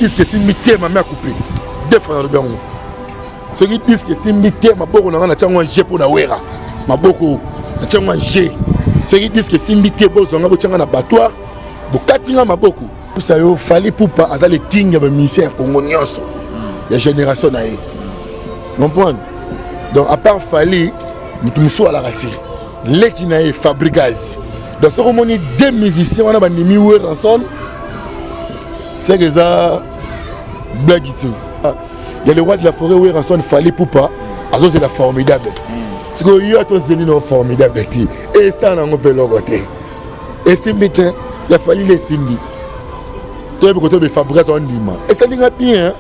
disent que c'est mité ma mère coupé. Deux fois dans le bien. Ceux qui disent que c'est mité ma boko na tchango G pour na wera. Ma boko na tchango G. Ceux qui disent que c'est mité bozo na tchango na battoir. Bokatinga ma boko. Ça yo fallait pour pas azale king ya ministère Congo nyonso. La génération na. Comprendre? Donc à part fallait nous sommes à la ratie. Les qui n'a Fabregas. Donc ce qu'on a deux musiciens on a bandimi ouer ensemble. C'est que ça blague ici. Il y a le roi de la forêt ouer ensemble fallait pour pas. Alors c'est la formidable. C'est que y a tous des lignes formidables et ça on a fait le côté. Et c'est maintenant il a fallu les signes. Toi le côté de Fabregas on lima. Et ça ligne bien.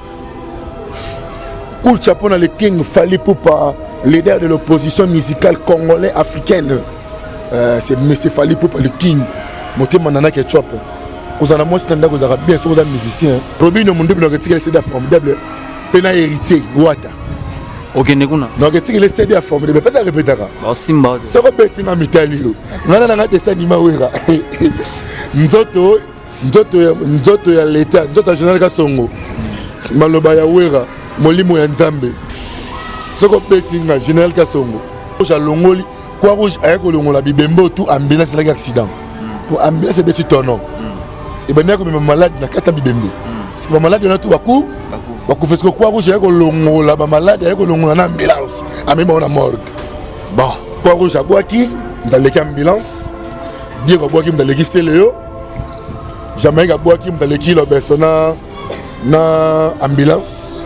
Cool chapeau dans le king fallait pour pas. Leader de l'opposition musicale congolaise africaine, c'est M. Fally Poupa, le king. Moté Manana Ketchup. Vous en avez moins standard, vous avez bien sûr, vous êtes musicien. Robin, mon double, c'est formidable. Pena héritier, Ouata. Ok, Neguna. Donc, c'est CD formidable. Pas ça répéter. Simba. Ça répète en Italie. On a un dessin animé. Nzoto ya l'État, Nzoto général Kasongo. Maloba ya Wera, Molimo ya Nzambe. Ce qu'on peut dire, général Kassongo, Jalongoli, quoi rouge, avec le Longola, Bibembo, tout ambulance, c'est l'accident. Pour ambulance, c'est petit tonneau. Et bien, comme malade, il y a 4 Bibembo. Parce que malade, il y a tout à coup. Parce que quoi rouge, avec le Longola, malade, avec le Longola, ambulance. À même on a morgue. Bon, quoi rouge, à quoi qui, dans les ambulances, dire à quoi qui, dans les Léo, jamais à quoi qui, dans les kilo, persona, na ambulance.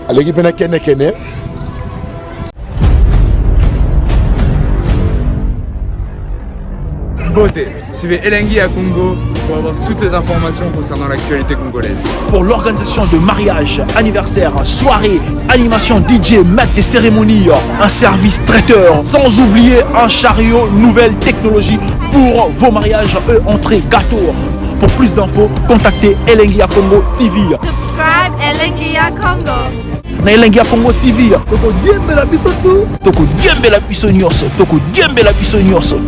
À l'équipe, il y a Kene. Beauté. Suivez Elengi à Congo pour avoir toutes les informations concernant l'actualité congolaise. Pour l'organisation de mariage, anniversaire, soirée, animation DJ, maître des cérémonies, un service traiteur, sans oublier un chariot nouvelle technologie pour vos mariages et entrées gâteaux. Pour plus d'infos, contactez Elengi à Congo TV. Subscribe Elengi à Congo. Na Elengi à Congo TV. Toko diembe la biso tout. Toko diembe la biso nyonso. Toko diembe la biso nyonso.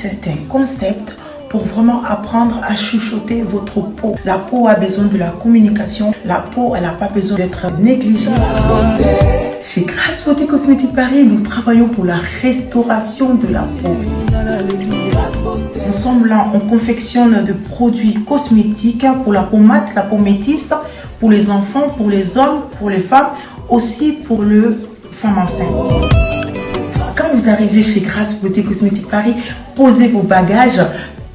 C'est un concept pour vraiment apprendre à chuchoter votre peau. La peau a besoin de la communication. La peau, elle n'a pas besoin d'être négligée. Chez Grasse Beauté Cosmétique Paris, nous travaillons pour la restauration de la peau. Nous sommes là, on confectionne des produits cosmétiques pour la peau mate, la peau métisse, pour les enfants, pour les hommes, pour les femmes, aussi pour les femmes enceintes. Quand vous arrivez chez Grasse Beauté Cosmétique Paris, posez vos bagages,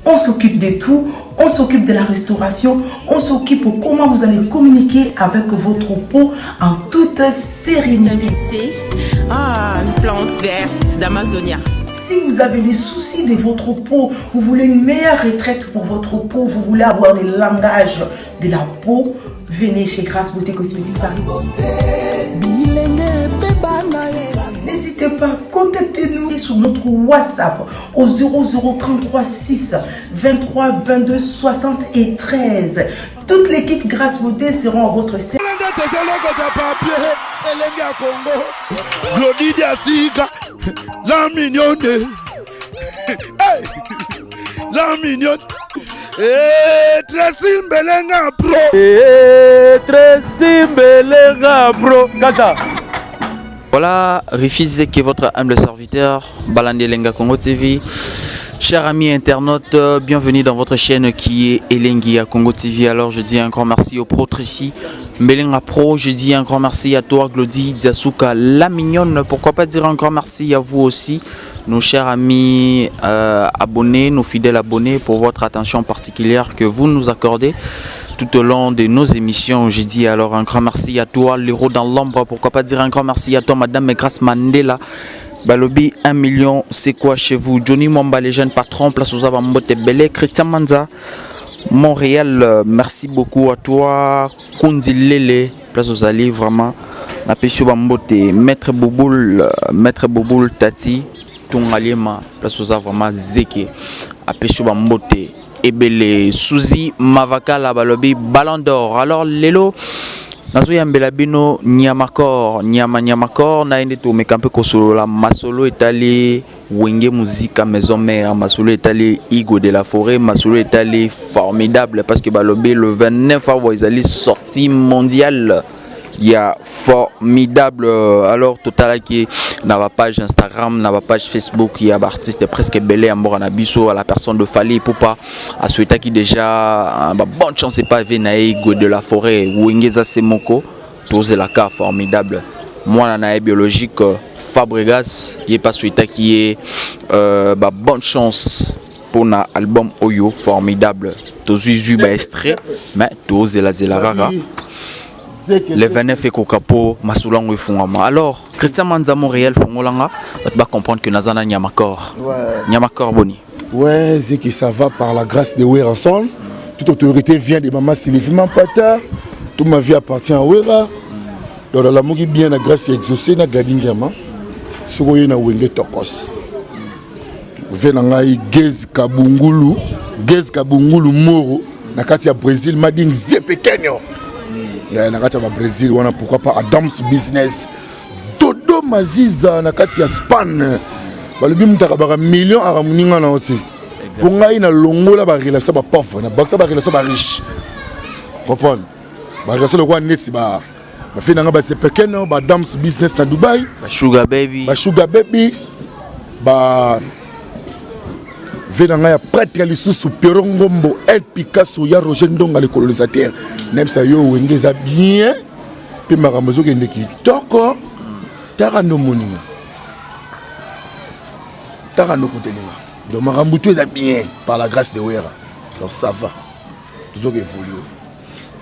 on s'occupe de tout, on s'occupe de la restauration, on s'occupe de comment vous allez communiquer avec votre peau en toute sérénité. Ah, une plante verte d'Amazonia. Si vous avez les soucis de votre peau, vous voulez une meilleure retraite pour votre peau, vous voulez avoir le langage de la peau, venez chez Grasse Beauté Cosmétique Paris. N'hésitez pas, contactez-nous sur notre WhatsApp au 0033 6 23 22 73. Toute l'équipe Grasse Beauté sera à votre service. La mignonne. La mignonne. Voilà, Rifis qui est votre humble serviteur, Balandi Lenga Congo TV. Chers amis internautes, bienvenue dans votre chaîne qui est Elengi à Congo TV. Alors je dis un grand merci au Pro Trici, Melenga Pro, je dis un grand merci à toi Glody, Diasuka, la mignonne. Pourquoi pas dire un grand merci à vous aussi, nos chers amis abonnés, nos fidèles abonnés, pour votre attention particulière que vous nous accordez tout au long de nos émissions. Je dis alors un grand merci à toi, l'héros dans l'ombre. Pourquoi pas dire un grand merci à toi, Madame Grace Mandela. Balobi 1 million, c'est quoi chez vous? Johnny Mwamba, les jeunes patrons, place aux Avambote Belé, Christian Manza, Montréal, merci beaucoup à toi. Kundi Lele, place aux Ali, vraiment. Napesho Bambote, Maître Bouboul Tati, Tungaliema, place aux Avama Zeke, Apesho Bambote. Ebele Suzy Mavakala Balobi Ballon d'Or. Alors Lelo Nazoya Mbelabino Nyamakor Nyamakor na ende to mekampe kosolo la masolo etali Wenge Musique à Maison Mère, Masolo est allé Igo de la Forêt, Masolo est allé formidable parce que Balobé le 29 avril ils allaient sortie mondiale. Il y a formidable alors total qui n'a pas page Instagram, n'a pas page Facebook, il y a artiste presque belé à mort à la personne de Fally Ipupa à souhaiter qui déjà bonne chance c'est pas Venaïgo de la Forêt Wengeza Semoko tous la cas formidable. Moi la biologique Fabregas il est pas souhaité qui est bonne chance pour un album Oyo formidable. Tous eu extrait mais tous la rara. Les 29 et Kokapo, Masoulang et Fongama. Alors, Christian Manzamo réel Fongolanga, tu vas comprendre que Nazana Nyamakor. Nyamakor Boni. Ouais, c'est que ça va par la grâce de Weranson. Toute autorité vient de Maman Sylvie Mampata. Toute ma vie appartient à Wera. Donc, la Mogi bien la grâce exaucée na Gadingama. Sogoye na Wenge Tokos. Venangai Gez Kabungulu. Gez Kabungulu Moro. Na kati ya Brésil, Mading Zepekenyo. Nakati ya Brésil wana pourquoi pas Adams Business Dodo Maziza nakati ya Span balobi mutaka ba million ara muninga na oti pour ngai na longola ba relation ba pauvre na baksa ba relation ba riche comprendre ba relation le quoi net ba fina nga ba sepekeno ba Adams Business na Dubai ba Sugar Baby ba Venanga ya prêtre lisusu Perongombo El Picasso ya Roger Ndonga le colonisateur même ça yo wengeza bien puis maramozo kende ki toko taka no moninga taka no kotelinga donc marambuto eza bien par la grâce de Wera donc ça va toujours évoluer.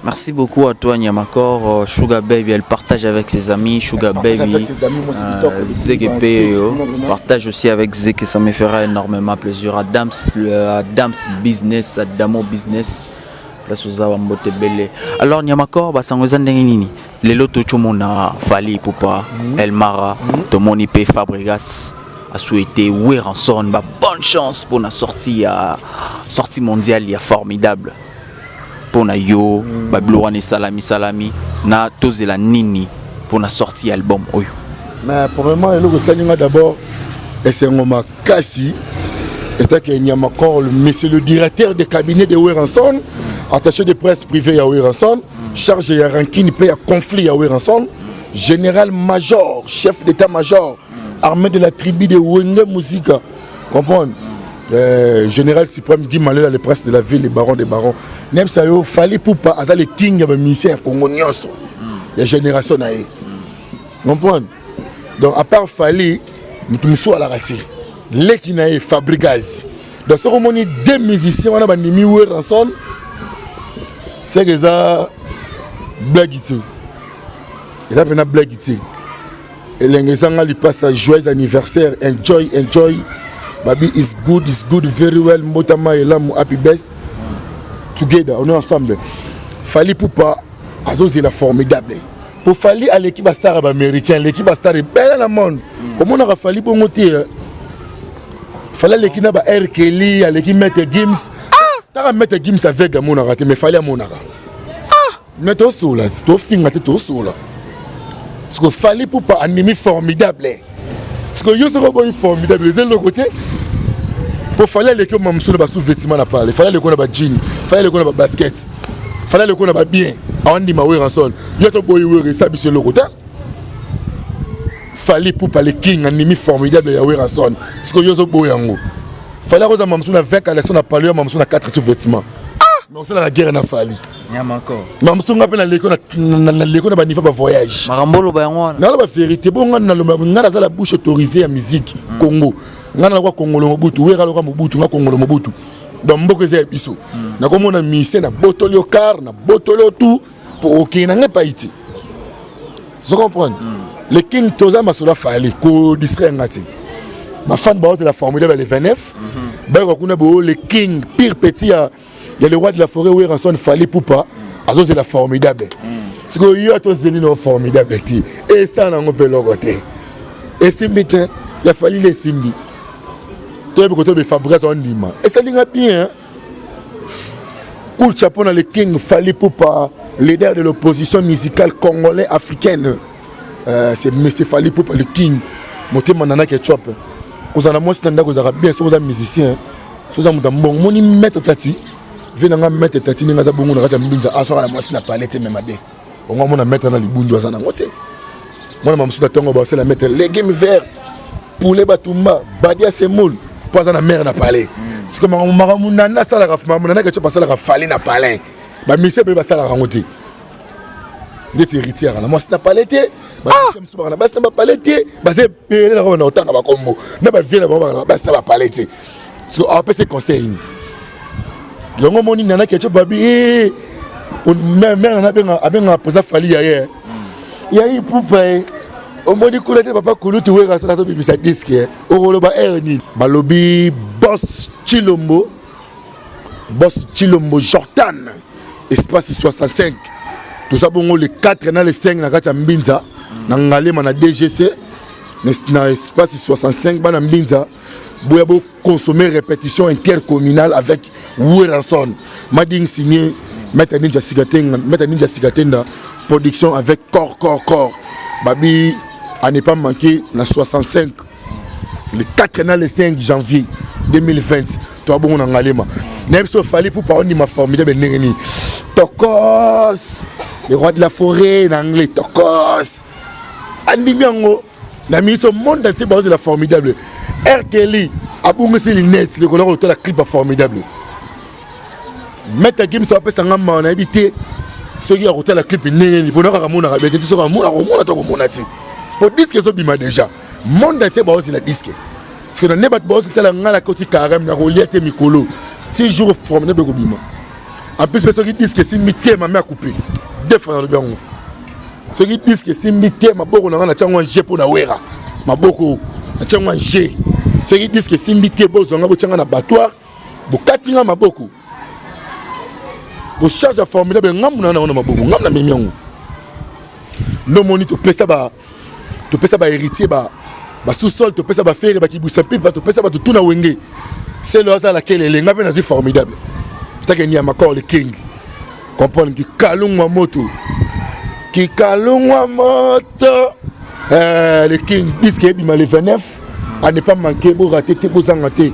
Merci beaucoup à toi Nyamakor. Sugar Baby, elle partage avec ses amis. Sugar Baby, ZGP partage aussi avec Zek et ça me fera énormément plaisir. Adams Business, Adamo Business. Place aux Awambote Bele. Alors Nyamakor, Basangozan Nini. Les lotos tout le monde a Fally Ipupa, Elmara, tout le monde IP Fabregas a souhaité Weranson. Bonne chance pour la sortie mondiale, il y a formidable. Pour na yo Bablouane salami na tozela nini pour na sortie album oyo mais pour le moment le salinga d'abord et c'est ngoma kasi et que Nyamakor monsieur le directeur de cabinet de Weranson attaché de presse privé à Weranson chargé à ranking paix à conflit à Weranson général major chef d'état-major armée de la tribu de Wenge Musique comprendre. Général suprême Guy Malela, le prince de la ville, les barons des barons. Même ça, il fallait pour pas, à les kings, il y a ministère Congo Nyonso. Il y a génération à eux. Comprendre? Donc, à part Fally, nous sommes à la ratie. Les qui n'a Fabregas. Dans ce moment, deux musiciens, on a mis Weranson. C'est que ça, blague it. Et là, on a blague it. Et l'engagement, il passe à joyeux anniversaire. Enjoy. Baby is good, very well. Motama et l'âme, happy best. Together, on est ensemble. Fally Ipupa, Azoz est formidable. Pour Fally à l'équipe star américaine, l'équipe star est belle dans le monde. Comment on a Fally pour monter? Fally l'équipe n'a pas R. Kelly, à l'équipe Mette Gims. T'as Mette Gims avec mon araté, mais Fally à mon araté. Mais t'es au sol là, t'es au film, t'es au sol là. Parce que Fally Ipupa, un ennemi formidable. Parce que yo c'est formidable, les autres côté. Pour Fally les que mamsou na sous vêtements na parler, Fally les ko na ba jean, Fally les ko na ba basket, Fally les ko na ba bien. On dit ma Weranson, yo to boy Wera ça sur le côté. Fally Ipupa le king, un ennemi formidable ya Weranson. Parce que yo so boy yango. Fally ko za mamsou na 20 à la parler mamsou na 4 sous vêtements. Mais on sait la guerre na Fally. Nyamakor. Mamsou ngape na leko na ba niveau ba voyage. Marambolo ba yango. Na la vérité bon ngana na la bouche autorisée ya musique Congo. Ngana kwa Congolo Mobutu, Wera kwa Mobutu, nga Congolo Mobutu. Donc mboko za biso. Na komona mise na botolio car, na botolio tout pour aucun nga pas iti. Vous comprenez? Le king Toza Masola Fally ko distraire ngati. Ma fan ba c'est la formidable les 29. Ba ko kuna bo le king pire petit il y a le roi de la forêt Weranson Fally Ipupa, Azo c'est la formidable. C'est que yo tous des non formidable et ça on peut le côté. Et Simbi il a fallu les Simbi. Toi le côté de Fabregas on dit et ça linga bien. Cool chapeau dans le king Fally Ipupa, leader de l'opposition musicale congolais africaine. C'est monsieur Fally Ipupa le king. Monté manana ketchup. Vous avez moi standard, vous avez bien, vous avez musicien, vous avez bon, mon maître tati, venez mettre tati, vous avez bon, vous avez bien, asseoir la moi la palette même bien. On va mon mettre dans les bundu à Zanangote. Moi, je suis tongo, c'est la mettre les games verts, poulet batumba, badia semoul, pas à la mer n'a parlé. C'est comme on m'a ramené à ça la rafma, mon nana que tu passes la rafale n'a parlé. Bah, mais c'est pas ça la ramonter. Des héritières, la moi c'est la palette. Bah, c'est la palette. Bah, c'est la robe en temps à combo. N'a pas vu la robe, bah, c'est la palette. Parce que après, c'est conseil. Le moment où nana que tu babi, mère a bien posé fali hier. Il y a eu pour payer. Au moins, il papa Koulou, tu vois, ça a été disque. Au Roloba Erni, Balobi, Boss Chilombo Jordan, espace 65. Tout ça, bon, les 4 dans les 5, dans Mbinza, dans Ngalema, dans DGC, dans espace 65, dans Mbinza, vous avez consommé répétition intercommunale avec Werason. Mading signé, Meta Ninja Sigaten, production avec corps. Babi, à ne pas manquer, la 65, le 4 dans le 5 janvier 2020. Toi, bon, on a un même si il fallait pour parler de ma formidable Néreni. Tokos, le roi de la forêt, en anglais, Tokos. Andimiango, la ministre au monde entier, c'est la formidable. R. Kelly, Aboungé, les nets, le color de la clip formidable. Mettre Game sur la peste en gamme, on a évité. Ceux qui ont roté la clip, Néreni, pour nous, on a réveillé, tout ça, on a dit. Pour disque, c'est bien déjà. Monde entier, c'est la disque. Parce que dans les bâtiments, c'est la côté carême, la reliette et Mikolo. 6 jours formidable de Gobima. En plus, ceux qui disent que c'est mité, ma mère coupée. Deux frères de Biango. Ceux qui disent que c'est mité, ma beaucoup n'a pas un G pour la Wera. Ma beaucoup n'a pas un G. Ceux qui disent que c'est mité, ils ont un abattoir. Pour 4 ans, ma beaucoup. Pour charge formidable, on a beaucoup. On a mis non, mon tu peux ça héritier, sous-sol, tu peux ça faire, tu peux ça tout na wenge. C'est le hasard laquelle elle est formidable. C'est qu'il y a encore le king. Comprendre qui kalungwa moto. Le king disque est le 29. À ne pas manquer pour rater tes beaux engatés.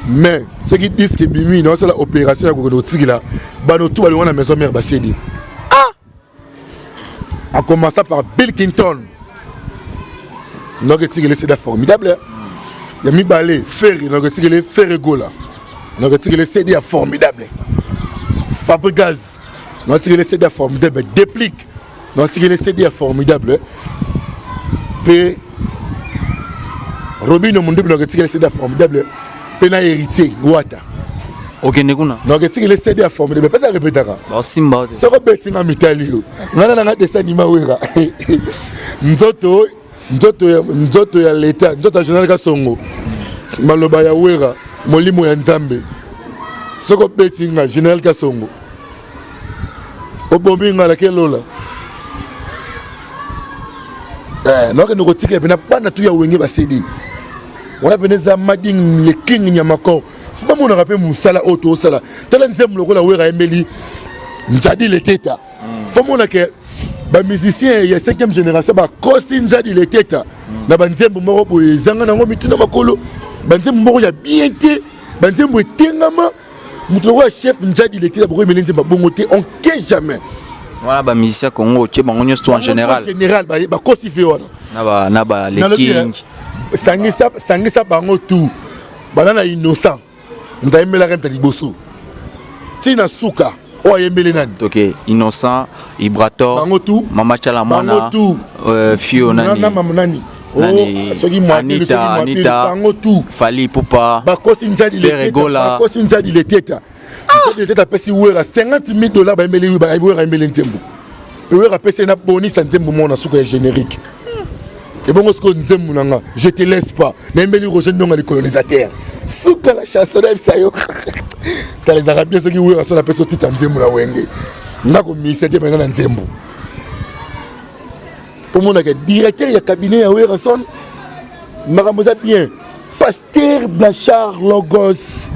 Mais ceux qui disent que Bimi, c'est l'opération là. Nous tout allons à la maison mère Bassedi. En commençant par Bill Clinton. Nous avons retiré les CD formidables. Il y a mis balai, ferry, nous avons retiré les ferregola. Nous avons retiré les CD formidables. Fabregas, nous avons retiré les CD formidables. Déplique, nous avons retiré les CD formidables. Puis, Robin, nous avons retiré les CD formidables. Puis, nous avons hérité, Ouata. Ok, Nekuna. Nous avons retiré les CD formidables. Pas ça répétera. Simba. Ça va être un métallique. Nous avons des animaux. Nzoto ya l'État, nzoto ya Général Kasongo, maloba ya Wera, molimo ya Nzambe. Soko betinga Général Kasongo. Obombi ngala kelola. Non que nous retirons bien pas tout ya wenge basedi. On a bené za mading le king nyamako. Faut pas mon rappeler musala auto sala. Tala Nzembo lokola Wera emeli. Njadi le teta. Faut mon que ba musicien il y a 5e génération ba kosinja di le teta na banzembo moko boye zanga nango mituna makolo banzembo moko ya bien te banzembo etengama muto wa chef njadi le teta boye melenze ba bongo te on que jamais voilà ba musicien Congo tche bango nyos en général ba kosife wana na ba le king sangisa bango tout banana innocent ndaimela renta liboso tina suka. Ok, Innocent, Ibrator, Mama Chalamana, Fio Nani, Anita, Fali Poupa, Ferregola, 50 $000 générique. Et bon, je te laisse pas. Les colonisateurs. Souka la chanson d'Aïsayo. Quand les Arabiens sont qui sont la personne qui est en Nzembo la Wenge. N'a comme ministère de maintenant en Nzembo. Pour mon directeur, il y a cabinet à Werason. Maramosa bien. Pasteur Blanchard Logos.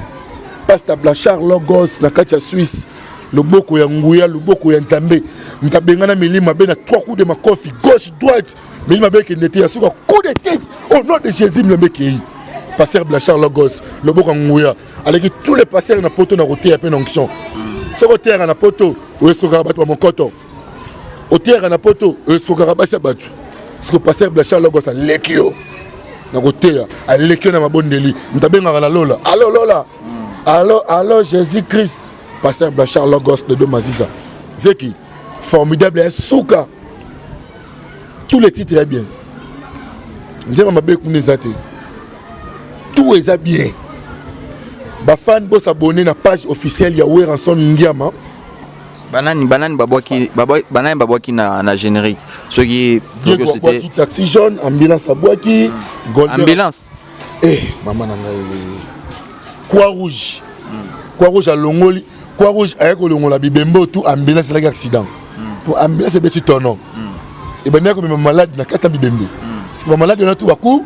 Pasteur Blanchard Logos, na Kacha Suisse. Le Boko ya Ngouya, le Boko ya Nzambe. Ntabengana milima be na 3 coups de makofi gauche droite milima be ke ndete ya suka coup de tête au nom de Jésus le meki pasteur Blachar Logos le boka nguya avec tous les pasteurs na poto na côté après onction ce côté na poto ou est-ce que battu mon coton au terre na poto est-ce que karabasa battu parce que pasteur Blachar Logos a lekio na côté a lekio na mabondeli ntabenga na lola allo lola allo Jésus Christ pasteur Blachar Logos de Maziza Zeki formidable souka tous les titres est bien njema mabe kunezate tout est bien ba fan bo s'abonner na page officielle ya Weranson Ngiama banani babwaki na générique ce qui c'était taxi jaune ambulance abwaki ambulance maman na ngai Croix rouge à Longoli Croix rouge avec Longola bibembo tout ambulance la accident pour ambulance c'est petit tonneau et ben comme malade na kata bibembe parce que malade na tout baku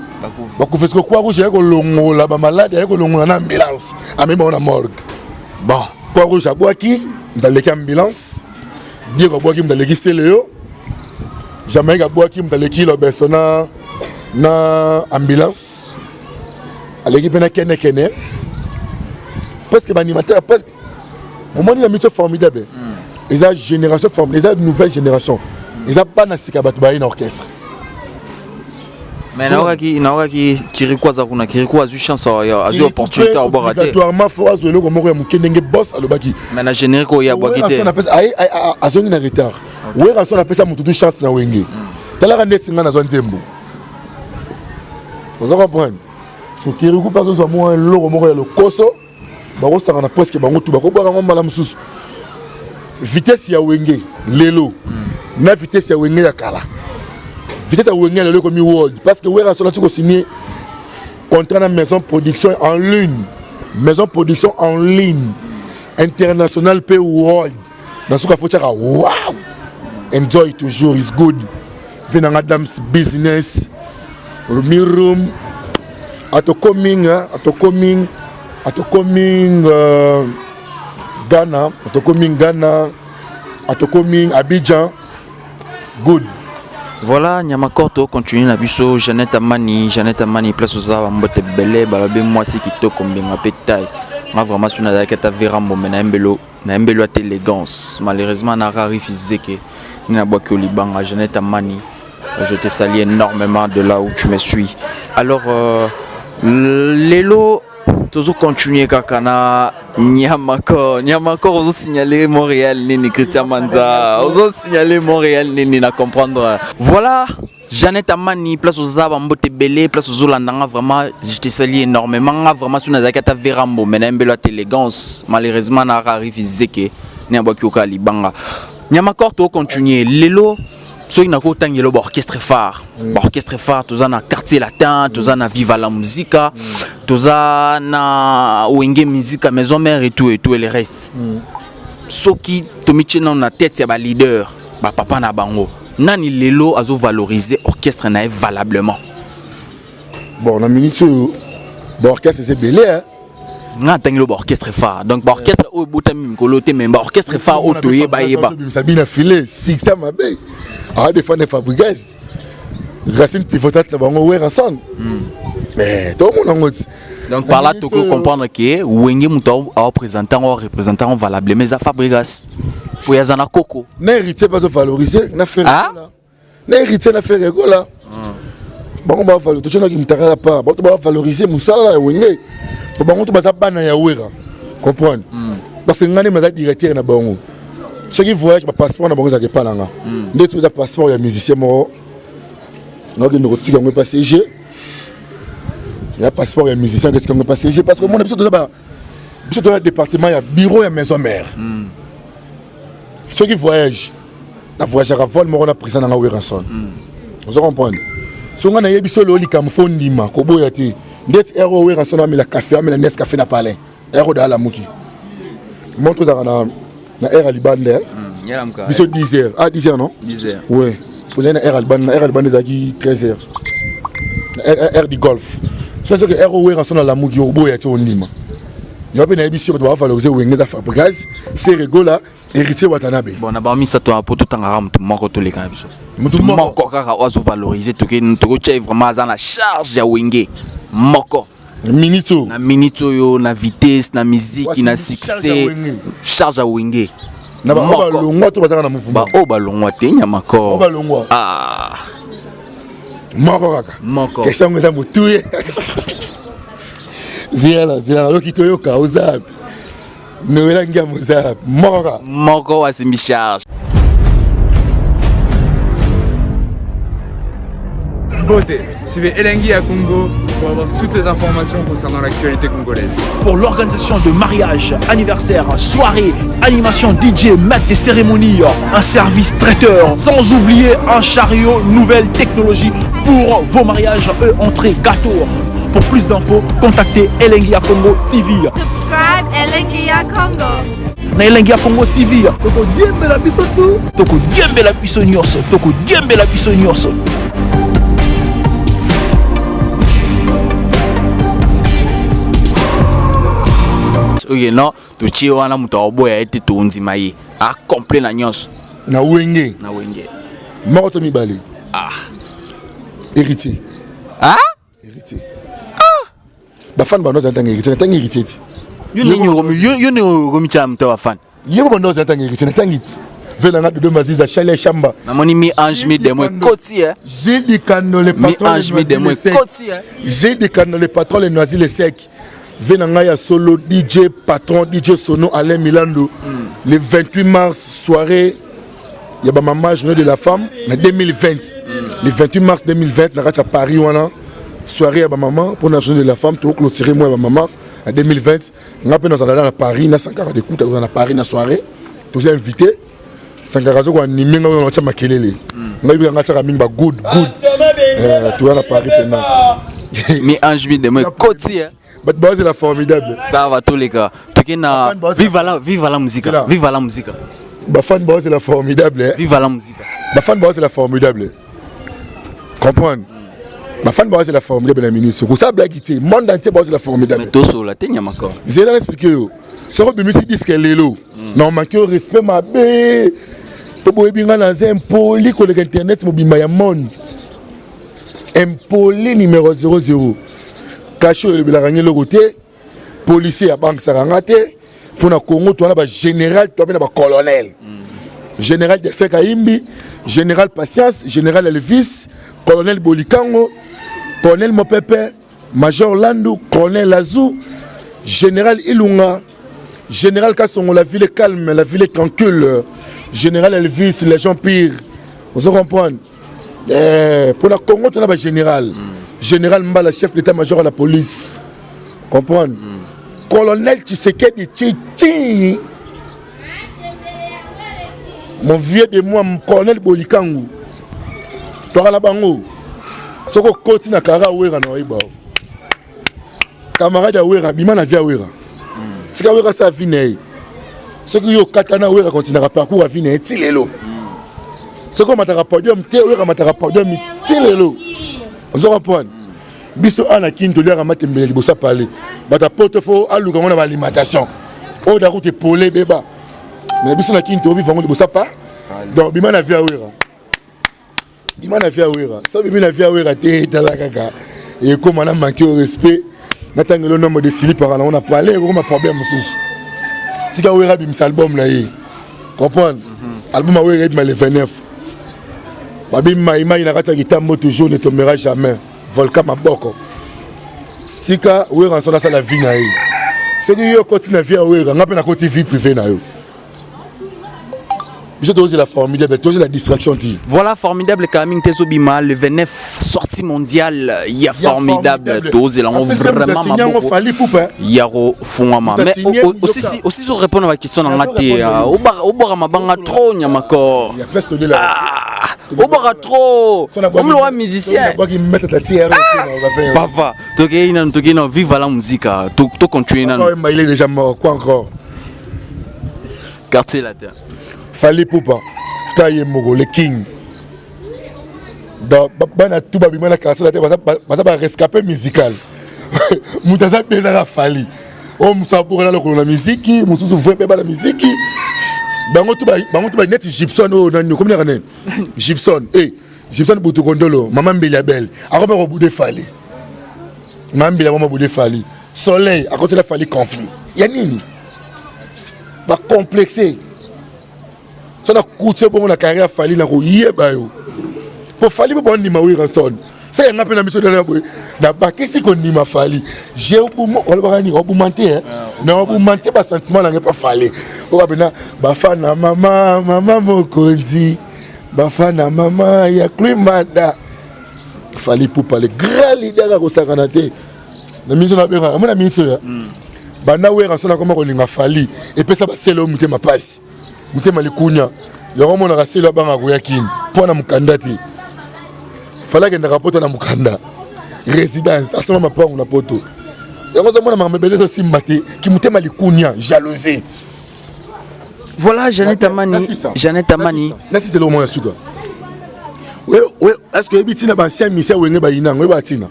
fait ce que Croix rouge avec Longola ba malade avec Longola na ambulance a même on a morgue bon Croix rouge abwaki dans les ambulance dire abwaki dans les Steleo jamais abwaki dans les kilo persona na ambulance à l'équipe na kene parce que l'animateur parce au moment il y a une formidable ils ont génération formidable ils ont une nouvelle génération ils ont pas na sikabat ba une orchestre mais naoka ki kirikwaza kuna kirikwa zu chance a zu opportunité à boire raté obligatoirement faut azolo ko moko ya mukendenge boss alobaki mais na générique ya boakité on appelle azongi na retard ouais on appelle ça mututu chance na wenge tala ka ndetsinga na zo nzembo vous comprenez so kiriku pas zo mo loko moko ya lokoso bako sanga presque bango tout bako boka ngomba la mususu vitesse ya wenge lelo na vitesse ya wenge ya kala vitesse ya wenge lelo comme world parce que Weranson a tout signé contrat na maison production en ligne international pay world dans ce cas faut dire wow enjoy toujours is good venant Adams business room at coming Ghana, Abidjan, good. Voilà, Nyamakorto continue na biso Jeannette Amani place aux arbres mbote belé balabe moi c'est qui to combien pétail. Ma vraiment sur na kata verambo mais na mbelo à élégance. Malheureusement na rarifisé que ni na boki libanga Jeannette Amani. Je te salue énormément de là où tu me suis. Alors Lelo toujours continuer kakana Nyamakor ozo signaler Montréal nini Christian Manza ozo signaler Montréal nini na comprendre. Voilà Jeannette Amani place aux arbres mbote belé place aux Olandanga vraiment je te salue énormément vraiment sur nazakata verambo mais na mbelo à élégance malheureusement na rarifisé que ni aboki okali banga Nyamakor to continuer Lelo so il n'a qu'au temps il orchestre phare tous en quartier latin tous en viva la musica tous en wenge musica maison mère et tout et le reste so qui tomiche na na tête ya ba leader ba papa na bango nani lelo azo valoriser orchestre na valablement bon na minute orchestre c'est belé hein nga tangi lo orchestre phare donc orchestre o botami kolote mais orchestre phare o toye ba yeba sabina filé six ça mabe ah des fois ne Fabregas Racine pivotate na bango Weranson mais tout le monde donc par là tu peux comprendre que wenge muto a représentant valable mais à Fabregas pour yazana Coco na hérité pas valoriser na faire là na hérité na faire là bon ba valoriser tu na ki mutaka pas bon tu va valoriser musala wenge pour bango tu ba bana ya Wera comprendre parce que ngane maza directeur na bango ceux qui voyagent, passeport na bango za pas langa. Ndé tu as passeport ya musicien mo. Na de nous tirer on passager. Ya passeport ya musicien que tu comme passager parce que mon habitude dans le département ya bureau ya maison mère. Ceux qui voyagent, na voyageur à vol mo na présent na Weranson. Vous comprenez? Si on a yebi solo li kam fondima ko boya ti. Ndé ero Weranson na la café na Nescafé na palais. Ero da la muki. Montre dans na air alibande biso 10h ah 10h non 10h ouais vous avez air alibande zaki 13h air du golf c'est que air Weranson la mugi obo ya to ndima yo pe na biso ba valoriser wenge da Fabregas fait rigola Héritier Watanabe. Bon, on a pas mis ça toi pour tout en arabe, moko tous les cas. Moko kaka ozo valoriser tout que nous tu vraiment dans la charge ya wenge. Moko. Minito. Na minito yo, na vitesse, na musique, na succès. Charge ya wenge. Na ba longwa to bazaka na mouvement. Ba ba longwa te nya mako. Ba longwa. Ah. Moko kaka. Moko. Question ngeza mutuye. Zira lokito yo ka ozabi. Noela ngia muzabi. Moko. Moko wa semi charge. Beauté. Suivez Elengi à Congo pour avoir toutes les informations concernant l'actualité congolaise. Pour l'organisation de mariage, anniversaire, soirée, animation DJ, maître des cérémonies, un service traiteur, sans oublier un chariot nouvelle technologie pour vos mariages, entrée, gâteau. Pour plus d'infos, contactez Elengi à Congo TV. Subscribe Elengi à Congo. Na Elengi à Congo TV. Toko diembe la biso tout. Toko diembe la biso nyonso. Toko diembe la biso nyonso. Ok, non, tu chi wana muto oboya ete to nzima ye. A complet na nyonso. Na wenge. Na wenge. Moko to mibali. Ah. Héritier. Ah? Héritier. Ah. Ba fan ba no zantanga héritier, na tanga héritier. Yo ne romi cha mto wa fan. Yo ba no zantanga héritier, na tanga héritier. Vela nga de maziza chalet chamba. Na moni mi ange mi demo koti eh. J'ai dit quand le patron. Mi ange mi demo koti eh. J'ai dit quand le patron les noisy les secs. Venanga ya solo DJ patron DJ Sono Alain Milando le 28 mars soirée il y a ba maman journée de la femme en 2020 le 28 mars 2020 na à Paris wana soirée ya ba maman pour la journée de la femme tout clôturer moi ba maman en 2020 nga pe dans à Paris na Sankara de coupe dans Paris na soirée tous invités Sankara zo ko animer nga on tcha makelele nga bi nga tcha mingi ba good tout à Paris pena mi ange mi demo koti eh. C'est la formidable. Ça va tous les gars. Vive la musique. Vive la musique. Bafan c'est la formidable. Vive la musique. Bafan c'est la formidable. Comprendre. Bafan c'est la formidable la minute. C'est pour ça blague qui monde entier c'est la formidable. Mais tout la tenya mako. J'ai là expliquer yo. Ça de musique disque lelo. Non manquer au respect ma bé. To boy binga na impoli ko le internet mo bimba ya monde. Impoli numéro 00. Caché le bilangé le côté policier à banque sarangate pour na Congo toi na ba général toi na ba colonel général de Fekaimbi général Patience général Elvis colonel Bolikango colonel Mopepe major Landu colonel Lazou général Ilunga général Kassongo la ville calme la ville tranquille général Elvis les gens pires vous comprenez pour la Congo toi na ba général Général Mbala, chef d'état-major à la police. Comprendre? Colonel Tshisekedi Tchichi. Mon vieux de moi, mon colonel Bolikangu. Toi là bango. Soko koti na kara wera na oiba. Camarade wera, bima na via wera. Sika wera sa vine. Soko yo katana wera continuera parcours à vine tilelo. Soko mataka podium te wera mataka podium tilelo. Vous comprenez? Biso ana kinto lera matembele libosa parler. Bata portefeuille aluka ngona ba alimentation. O da route polé beba. Mais biso na kinto vivre ngona libosa pa. Donc bima na via wera. Bima na via wera. Ça bima na via wera te tala kaka. Et comme on a manqué au respect, natanga le nombre de Philippe par là on a parlé comme un problème sous. Si ka wera bim album là yi. Comprendre? Album a wera le 29. Babim maïma il a raté kitambo toujours ne tombera jamais. Volcan maboko. Sika we rançon dans la vie na yi. C'est que yo continue vie we nga pe na côté vie privée na yo. Je dois la formidable, toujours la distraction dit. Voilà formidable Kaming Tezobima le 29 sortie mondiale, il y a formidable dose là on vraiment Yaro Fungama. Mais aussi sur répondre à la question dans la thé au bora mabanga trop nyamako. Il y a presque de là. Au bora trop. Comme le musicien. Papa, toke vive la musique, tout continuer nan. Il est déjà mort, quoi encore? Quartier la terre. Fali Poupa, Kaye Mogo, le king. Dans Bana Touba Bimana quartier la terre, ça va rescapé musical. Moutaza Bézara Fali. On s'en pour la musique, Moussou veut pas la musique. bango tu ba net Gibson o nani comme nani Gibson Gibson Boutokondolo maman Mbeliabel ako ba ko boudé fali maman Mbeliabel maman boudé fali soleil à côté la fali conflit ya nini ba complexé ça na coûté bon la carrière fali na ko yeba yo pour fali bon ni mawi ranson c'est un appel à mission de la boue na ba kesi ko ni ma fali j'ai augmenté na augmenté ba sentiment na pas fali o ba bafana mama mokonzi bafana mama ya klimada fali pour parler grand leader ko sakana te na mission na bera amona mission ya bana wera sona koma ko linga fali et puis ça ba selo mutema passe mutema likunya yango mona ka selo banga ko yakini pona mukandati fallait que rapporte na mukanda résidence asoma mapango na poto yango za mona mabele so simbate ki mutema likunya jalousie. Voilà Janet Amani. Janet Amani. Nasi c'est le moment ya suka. Ouais est-ce que bitina ba ancien ministère wenge ba ina ngwe ba tina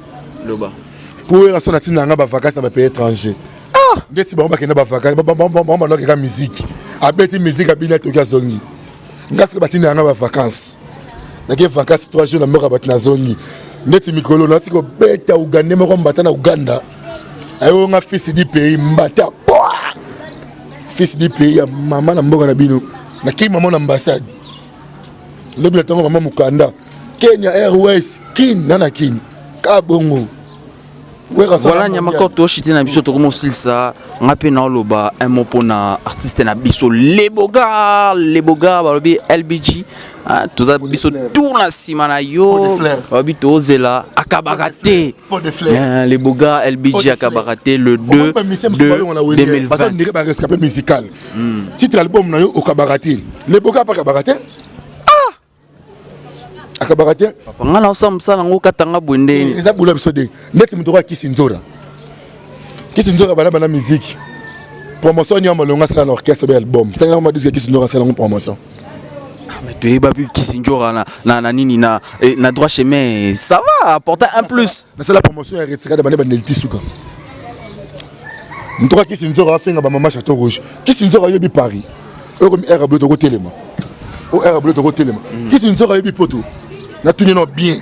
loba pour era sona tina nga ba vacances na pays étranger ngeti ba kena ba vacances ba no ka musique abeti musique abina to ka zongi ngasi ba tina nga ba vacances na ke vacances 3 jours na mboka ba tina zongi ngeti mikolo na tiko beta uganda moko mbata na Uganda ayo nga fils du pays mbata fils du pays ya mama na mboka na bino na ki mama na ambassade le bien tango mama mukanda Kenya Airways kin nana kin kabongo. Voilà nyamako to shiti na biso to komo silsa ngape na loba un mot pour na artiste na biso leboga balobi LBG tout ça biso tout la simana yo babi to zela akabarate leboga LBG akabarate le 2 de 2020 parce qu'on dirait ba rescapé musical titre album na yo okabarate leboga pas kabarate akabarate papa ngala osamsa nango katanga bwendeni eza bula biso de net mutoko kisinzora bana musique promotion ni amalonga sala orchestre be album tanga ma disque kisinzora sala promotion mais tu es babu kisinzora na nini na droit chemin ça va apporter un plus mais c'est la promotion ya retirada bana baneliti suka mutoko kisinzora afenga ba mama Château Rouge kisinzora yobi Paris euromi era bleu to telema o era bleu to telema kisinzora yobi poto na tout non bien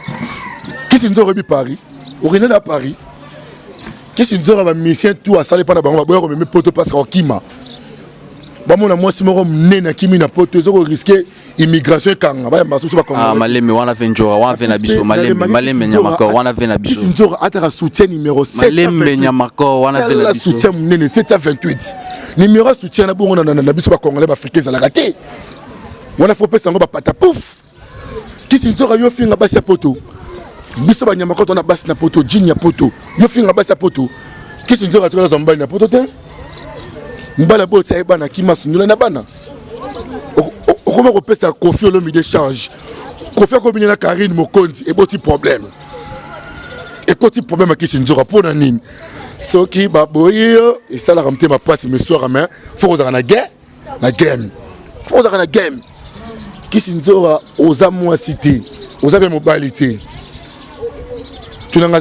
qui se nous aurait Paris on est à Paris qui se nous aurait mission tout à saler pas na bango ba même poto parce que kima ba mona moi si mo nena kimi na poto zo risquer immigration kanga ba maso ba kongo maleme wana venjora wana vena biso maleme nyamako wana vena biso qui se nous aurait atara soutien numéro 7 maleme nyamako wana vena biso soutien nene 728 numéro soutien na bongo na biso ba congolais ba africains za la raté wana faut pesa ngo ba pata pouf qui s'inzora yo finga basi ya poto biso ba nyama koto na basi na poto jini ya poto yo finga basi ya poto qui s'inzora tsola za mbali na poto te mbala bo tsa ebana kima sunula na bana okoma ko pesa Kofi Olomide charge Kofi ko bina na Karine Mokonzi e boti problème e koti problème qui s'inzora pona nini soki ba boyo e sala ramte ma passe me soir main faut que na guerre faut que na game kisinzora oza moi cité oza be mobilité tu n'as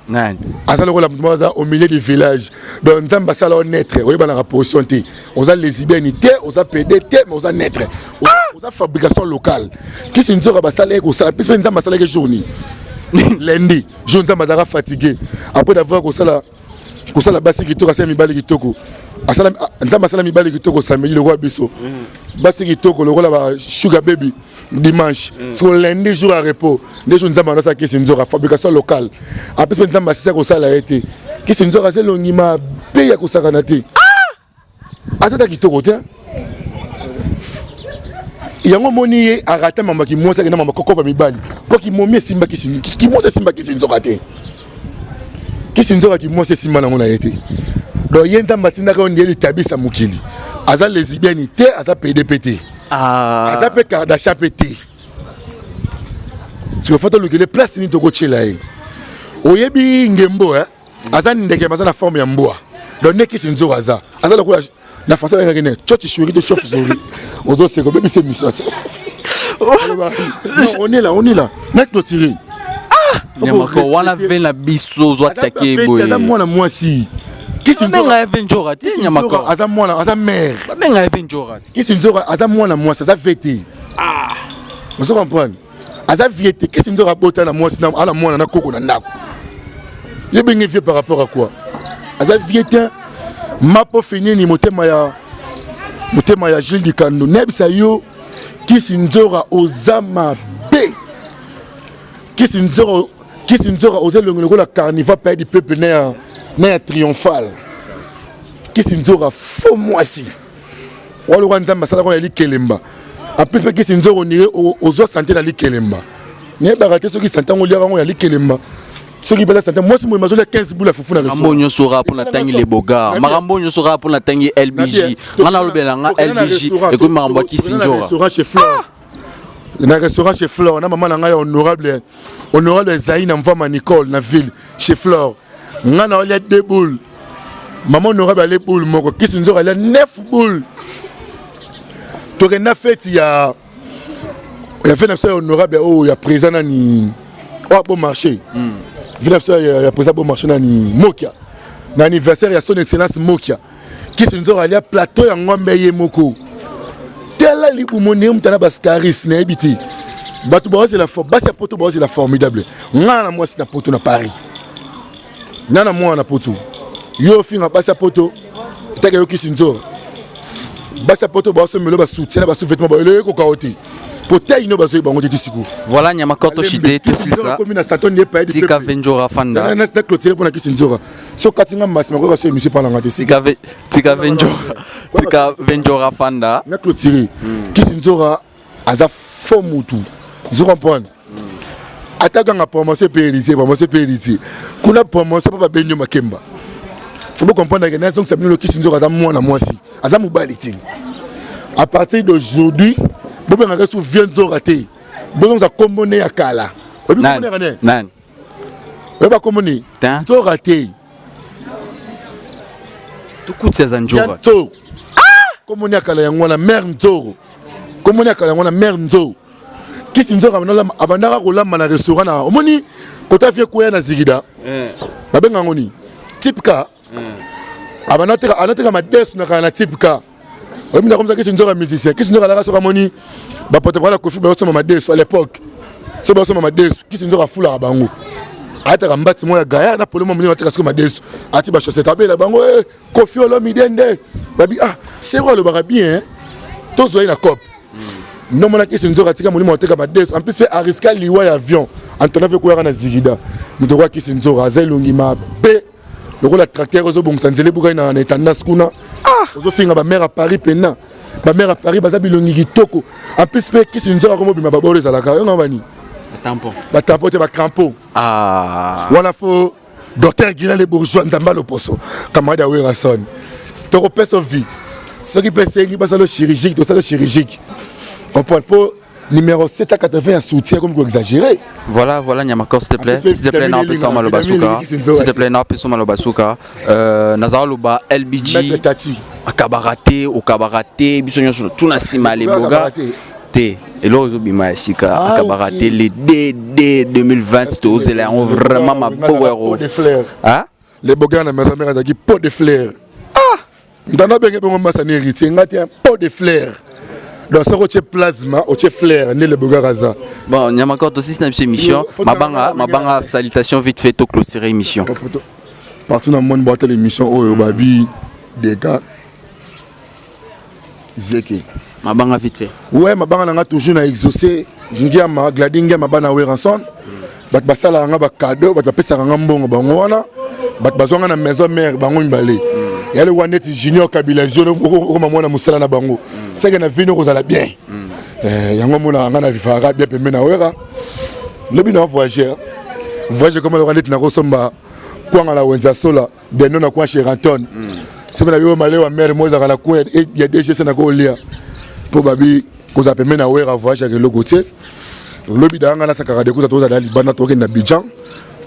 nani azala ko la moza au milieu du village donc nzamba sala honnête oyeba na position té oza lesbianité oza PDT mais oza naître oza fabrication locale kisinzora basala ko sala puis nzamba sala ke journée lundi jour nzamba zara fatigué après d'avoir ko sala basi kitoko sa mibali kitoko asala nzamba sala mibali kitoko samedi le roi biso basi kitoko le roi ba sugar baby dimanche sur lundi jour à repos les jours nzamba na sa kisinzora fabrication locale après nzamba sisa ko sala été kisinzora c'est longima pe ya ko sakana te asata kitoko te yango moni ye arata mama ki mosa ke na mama kokko ba mibali ko ki momi simba kisinzora ki mosa simba kisinzora te kisinzora ki mosa simba na ngona été donc yenta matinda ko ndieli tabisa mukili aza lesbianité aza PDPT aza pe Kardashian PT si on fait le place ni to ko chela e oyebi ngembo aza ndeke maza na forme ya mboa donc ne kisinzora aza la ko na façon ya ngene chochi shuri de chauve zori ozo se ko bebi se mission on est là net to tirer nyamako wana vena biso zo attaquer boy aza mwana mwasi Menga Venjora, Nyamakoro. Aza mwana, aza mère. Menga Venjora. Kiss Nzora, aza mwana moi, ça vêté. Ah. Vous comprenez? Aza viété, Kiss Nzora bota na moi, sinon ala mwana na koko na ndako. Je bien vieux par rapport à quoi? Aza viété. Mapo fini ni motema ya Gilles Dikando. Nebisa yo Kiss Nzora ozama be. Kiss Nzora osé le la carnival pays du peuple né triomphal. Kiss Nzora faux moi si. Walo Nzamba sala ko li kelemba. Après fait Kiss Nzora on irait aux santé la li kelemba. Ne baraté ceux qui santé on liara on ya li kelemba. Ceux qui veulent santé moi si moi mazola 15 boules fufu na restaurant. Marambo sera pour la tangi les boga. Marambo sera pour la tangi LBJ. Ngana lobelanga LBJ et comme Marambo Kiss Nzora. Restaurant chez Flore. Dans un restaurant chez Flore, na maman nanga honorable Zaïna Mvama Nicole na ville chez Flore. Ngana oli 2 boules. Maman honorable les boules moko Kiss Nzora elle a 9 boules. Donc na fête il y a fait un honorable il y a présent ni bon marché. Il y a présent bon marché ni Mokia. Na anniversaire il y a son excellence Mokia. Kiss Nzora il y a plateau ya ngombe ye moko. Tela libu monem tana baskaris na ebiti. Batu ba c'est la basi poto ba c'est la formidable. Ngana moi c'est na poto na Paris. Nana moi na poto. Yo finga basi poto. Taka yo Kiss Nzora. Basi poto ba so melo ba soutien ba sous vêtement ba ele ko kaoti. Potay no ba so ba ngoti siku. Voilà Nyamakoto Shide tout ça. Tika Venjora Fanda. Na clôturer pour na Kiss Nzora. So katinga masima ko so émission par la ngati. Tika Venjora Fanda. Na clôturer. Kiss Nzora aza faux mutu. Vous comprenez? Attaquant la promotion PLC. Kuna promotion pas Benyo Makemba. Faut pas comprendre que les gens qui sont Kiss Nzora aza moi na moi si. Aza mobalité. À partir d'aujourd'hui, vous pouvez sous Nzora te. Vous avez commoné à Kala. Nan. Vous avez commoné. Nzora te. Tout coûte ces Nzora. Commoné à Kala yangwana mère Nzoro. Commoné à Kala yangwana mère Nzoro. Kiss Nzora abandaka kolamba na restaurant na omoni kota vie koya na zigida babenga ngoni tipka anateka madesu na tipka omina comme ça Kiss Nzora musicien Kiss Nzora la soka moni ba porte parole Kofi ba soma madesu à l'époque c'est ba soma madesu Kiss Nzora fula bango ataka mbati moya gaya na polo moni ataka soka madesu ati ba chaussette abela bango Kofi olo midende babi c'est quoi le bara bien tozo ina cop non mon Kiss Nzora tika moni moteka madesu en plus fait ariska liwa ya avion Antoine veut courir na zigida muto kwa Kiss Nzora azelongi mabe le la tracteur ozo bongsa nzele buka na tendance kuna ozo finga ba mère à Paris pena ba mère à Paris baza bilongi kitoko en plus fait Kiss Nzora comme bima ba bolo za la ka ngabani ba tampon te ba crampon wana fo docteur Guilain les bourgeois nzamba lo poso camarade Awera son to repeso vie ce qui peut c'est pas ça le chirurgique to ça le chirurgique on prend pour numéro 780 à soutien comme vous exagérez. Voilà Nyamakor s'il te plaît na pesa malo basuka s'il te plaît na pesa malo basuka nazalo ba LBJ akabarate bisonyo tout na sima les boga te elo zo bima sika akabarate les DD 2020 to zela on vraiment ma power de fleurs les boga na maison mère azaki pot de fleurs ndana benge bongo masani héritier ngati un pot de fleurs. Donc ça c'est plasma, c'est flair, né le bogaraza. Bon, Nyamakor aussi c'est une émission. Mabanga salutation vite fait au clôturer émission. Partout dans le monde boîte l'émission oh babi des gars. Zeki. Mabanga vite fait. Ouais, mabanga nga toujours na exaucer, ngiyama gladinga mabana weranson. Bat basala nga ba cadeau, bat pesa nga mbongo bango wana. Bat bazonga na maison mère bango mbale. Ya le waneti junior kabila zone ko mwana musala na bango c'est que na vino ko zala bien yango mona nga na vifara bien pembe na wera lobi na voyager comme le waneti na ko somba kwanga la wenza sola de non na kwa Sheraton c'est que na yo male wa mère moza kana ko ya DG na ko lia pour babi ko za pembe na wera voyager ke logote lobi da nga na sakara de ko za da libana to ke na Abidjan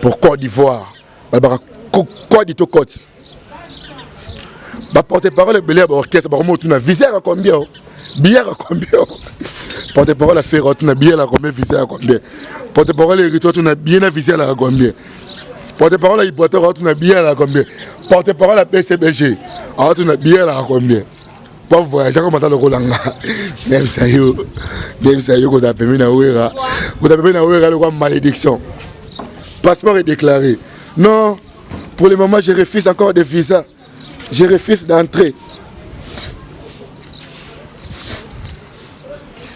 pour Côte d'Ivoire ba Côte d'Ivoire bah porte-parole belé orchestre bah comment tu n'as visé à combien bière à combien porte-parole à faire tu n'as bière à combien visé à combien porte-parole héritier tu n'as bien visé à combien Porte-parole à Iboateur, tu n'as bien là combien? Porte-parole à PCBG, tu n'as bien là combien? Pour voyager comme dans le Rolanga. Même ça y est, vous avez permis de malédiction. Passeport est déclaré. Non, pour le moment, je refuse encore des visas. Je refuse d'entrer.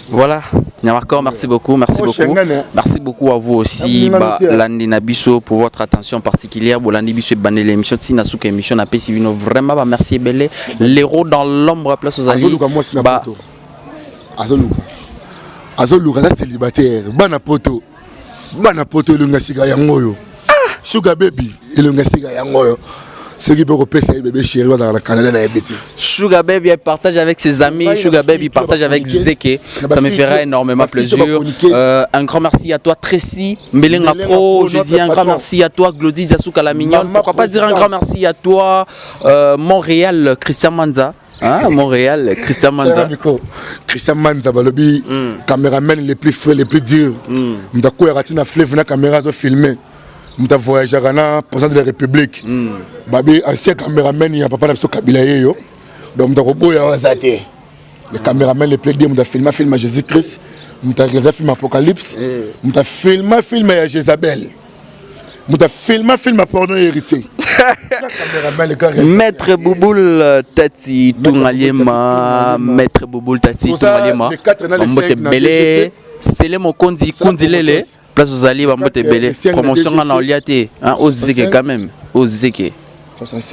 Voilà, Nyamakor, merci beaucoup, merci beaucoup. Merci beaucoup à vous aussi, Landi Nabiso, pour votre attention particulière. Landi Biso et Bané l'émission, Tinasuka émission, n'a pas suivi vraiment, merci Belé. L'héros dans l'ombre, place aux alliés. Azoluka, c'est célibataire. Banapoto, le ngasiga yangoyo. Sugar baby, le ngasiga yangoyo. Ce qui peut repasser bébé chéri dans le Canada. Sugar Baby partage avec ses amis, Sugar Baby partage avec Zeke. Ça me ferait énormément plaisir. Un grand merci à toi Tracy, Melenga Pro. Je dis un grand merci à toi Glody Zasuka la mignonne. Pourquoi pas dire un grand merci à toi Montréal Christian Manza. Hein, Montréal Christian Manza. Christian Manza, le caméraman les plus frais, les plus durs. M'dako eratina fleuve na caméra zo filmer. M'ta voyager à président de la République. Babi ancien caméraman il y a papa d'abso Kabila yo. Donc m'ta boya wazate. Les caméramans les plus durs m'ta filmer film à Jésus-Christ, m'ta réaliser film Apocalypse, m'ta filmer film à Jézabel. M'ta filmer film à porno héritier. Maître Bouboul Tati Tungaliema, Maître Bouboul Tati Tungaliema. Mambote Belé, c'est le mot Kondi Lele. Place aux alliés, Mambote Belé. Promotion en Oliaté, au Zeke quand même, au Zeke.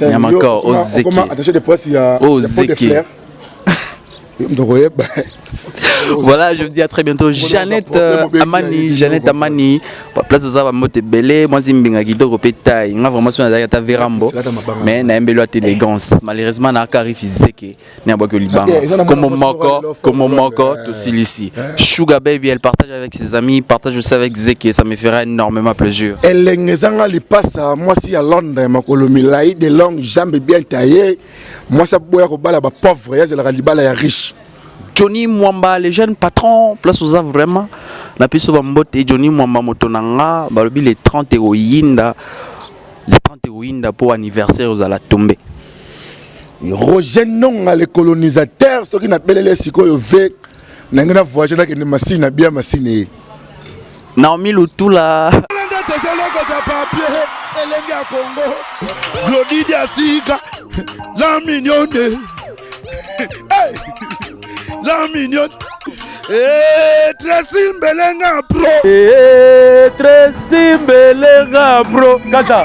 Il y a encore au Zeke. Au Zeke. Voilà, je vous dis à très bientôt. Jeannette Amani, place aux Mambote Belé. Moi, Zimbinga Guido Repetaille. On a vraiment sur la Verambo. Mais n'a pas d'élégance. Malheureusement, n'a pas arrivé Zeke. N'a pas que Liban. Comme Moko, tout ici. Sugar Baby, elle partage avec ses amis, partage aussi avec Zeke. Ça me fera énormément plaisir. Elle est passe moi si à Londres, ma colonie, des longues jambes bien taillées. Moi, ça boit au bal à pauvre, il y a la ribala est riche. Johnny Mwamba, les jeunes patrons, place aux avres vraiment. La piste Bambote Johnny Mwamba Motonanga, balobi les 30 héroïnes pour anniversaire aux la tomber. Roger non à les colonisateurs, ceux qui n'appellent les Siko Yovek, n'a voyagé là que les machines bien machines. Naomi Lutula. Glody Diasika, la mignonne. La mignonne. Tracy Mbelenga Pro. Tracy Mbelenga Pro. Kata.